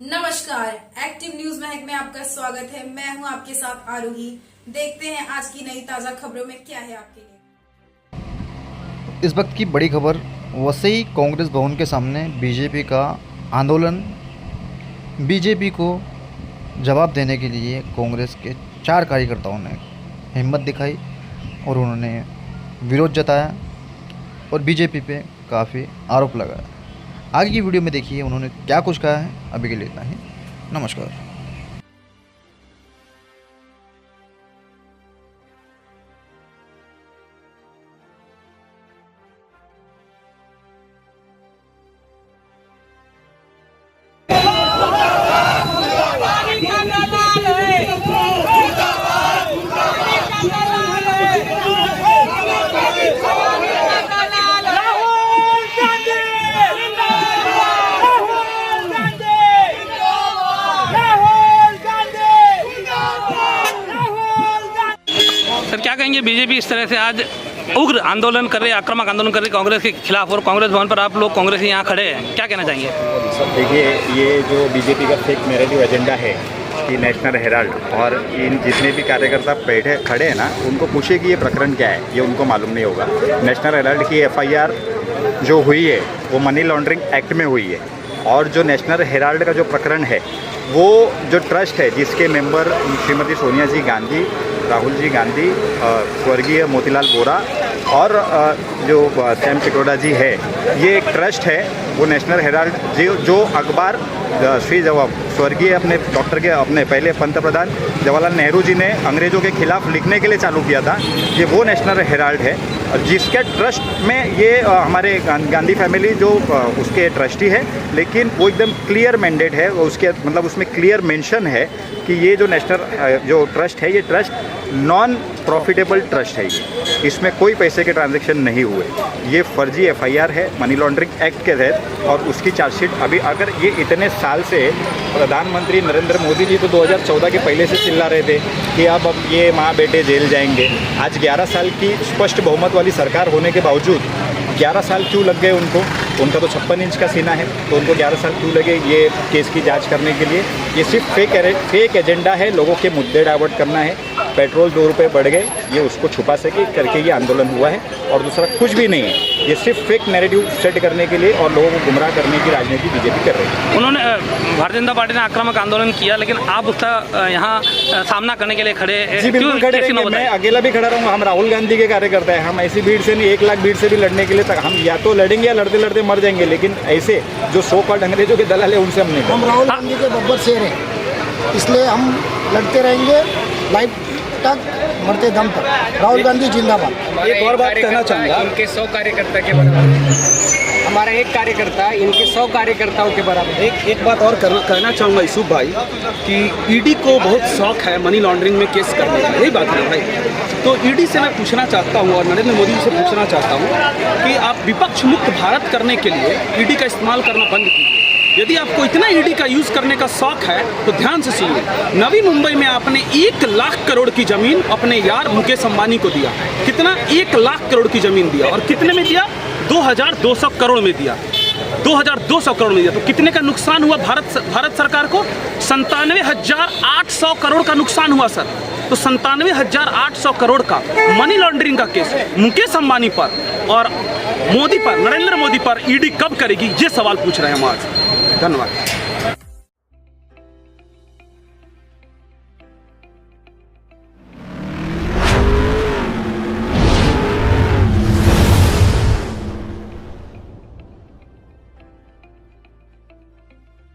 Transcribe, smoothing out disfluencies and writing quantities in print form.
नमस्कार, active news महक में आपका स्वागत है। मैं हूं आपके साथ आरोही। देखते हैं आज की नई ताजा खबरों में क्या है आपके लिए। इस वक्त की बड़ी खबर वसई कांग्रेस भवन के सामने बीजेपी का आंदोलन। बीजेपी को जवाब देने के लिए कांग्रेस के 4 कार्यकर्ताओं ने हिम्मत दिखाई और उन्होंने विरोध जताया और बीजेपी पे काफ़ी आरोप लगाया। आगे की वीडियो में देखिए उन्होंने क्या कुछ कहा है। अभी के लिए इतना ही। नमस्कार। सर, क्या कहेंगे? बीजेपी इस तरह से आज उग्र आंदोलन कर रही है, आक्रामक आंदोलन कर रही है कांग्रेस के खिलाफ, और कांग्रेस भवन पर आप लोग कांग्रेस यहाँ खड़े हैं, क्या कहना चाहेंगे? सर देखिए, ये जो बीजेपी का फेक नैरेटिव एजेंडा है कि नेशनल हेराल्ड और इन जितने भी कार्यकर्ता बैठे खड़े हैं ना, उनको पूछे कि ये प्रकरण क्या है, ये उनको मालूम नहीं होगा। नेशनल हेराल्ड की FIR जो हुई है वो मनी लॉन्ड्रिंग एक्ट में हुई है, और जो नेशनल हेराल्ड का जो प्रकरण है वो जो ट्रस्ट है जिसके मेंबर श्रीमती सोनिया जी गांधी, राहुल जी गांधी, स्वर्गीय मोतीलाल वोरा और जो सैम पिट्रोडा जी है, ये एक ट्रस्ट है। वो नेशनल हेराल्ड जो अखबार स्वर्गीय अपने डॉक्टर के अपने पहले पंतप्रधान जवाहरलाल नेहरू जी ने अंग्रेज़ों के खिलाफ लिखने के लिए चालू किया था, ये वो नेशनल हेराल्ड है जिसके ट्रस्ट में ये हमारे गांधी फैमिली जो उसके ट्रस्टी है, लेकिन वो एकदम क्लियर मैंडेट है, उसके मतलब उसमें क्लियर मेंशन है कि ये जो नेशनल जो ट्रस्ट है, ये ट्रस्ट नॉन प्रॉफिटेबल ट्रस्ट है। इसमें कोई पैसे के ट्रांजैक्शन नहीं हुए। ये फर्जी FIR है मनी लॉन्ड्रिंग एक्ट के तहत, और उसकी चार्जशीट अभी अगर ये इतने साल से प्रधानमंत्री नरेंद्र मोदी जी तो 2014 के पहले से चिल्ला रहे थे कि अब ये माँ बेटे जेल जाएंगे। आज 11 साल की स्पष्ट बहुमत वाली सरकार होने के बावजूद 11 साल क्यों लग गए उनको? उनका तो 56 इंच का सीना है, तो उनको 11 साल क्यों लगे ये केस की जांच करने के लिए? ये सिर्फ फेक एजेंडा है, लोगों के मुद्दे डाइवर्ट करना है। पेट्रोल 2 रुपये बढ़ गए, ये उसको छुपा सके करके ये आंदोलन हुआ है, और दूसरा कुछ भी नहीं है। ये सिर्फ फेक नैरेटिव सेट करने के लिए और लोगों को गुमराह करने की राजनीति बीजेपी कर रही है। उन्होंने भारतीय जनता पार्टी ने आक्रामक आंदोलन किया, लेकिन आप उसका यहाँ सामना करने के लिए खड़े? जी बिल्कुल खड़े रहेंगे। मैं अकेला भी खड़ा रहूँगा। हम राहुल गांधी के कार्यकर्ता है। हम ऐसी भीड़ से नहीं, 1 लाख भीड़ से भी लड़ने के लिए तक हम या तो लड़ेंगे या लड़ते लड़ते मर जाएंगे, लेकिन ऐसे जो सो कॉल्ड अंग्रेजों के दलाल है उनसे हम नहीं। हम राहुल गांधी के बब्बर शेर हैं, इसलिए हम लड़ते रहेंगे लाइफ तक, मरते दम तक। राहुल गांधी जिंदाबाद। एक और बात कहना चाहूँगा, इनके 100 कार्यकर्ता के बराबर हमारा एक कार्यकर्ता इनके 100 कार्यकर्ताओं के बराबर। एक बात और कहना चाहूँगा यूसुफ भाई कि ईडी को बहुत शौक है मनी लॉन्ड्रिंग में केस करने का, यही बात है भाई। तो ईडी से मैं पूछना चाहता हूँ और नरेंद्र मोदी जी से पूछना चाहता हूँ कि आप विपक्ष मुक्त भारत करने के लिए ईडी का इस्तेमाल करना बंद कीजिए। यदि आपको इतना ईडी का यूज़ करने का शौक है तो ध्यान से सुनिए। नवी मुंबई में आपने 1 लाख करोड़ की ज़मीन अपने यार मुकेश अंबानी को दिया। कितना? 1 लाख करोड़ की ज़मीन दिया। और कितने में दिया? 2200 करोड़ में दिया। 2200 करोड़ में दिया। तो कितने का नुकसान हुआ भारत सरकार को? 97,800 करोड़ का नुकसान हुआ सर। तो 97,800 करोड़ का मनी लॉन्ड्रिंग का केस मुकेश अंबानी पर और मोदी पर, नरेंद्र मोदी पर ईडी कब करेगी, ये सवाल पूछ रहे हैं हम आज। धन्यवाद।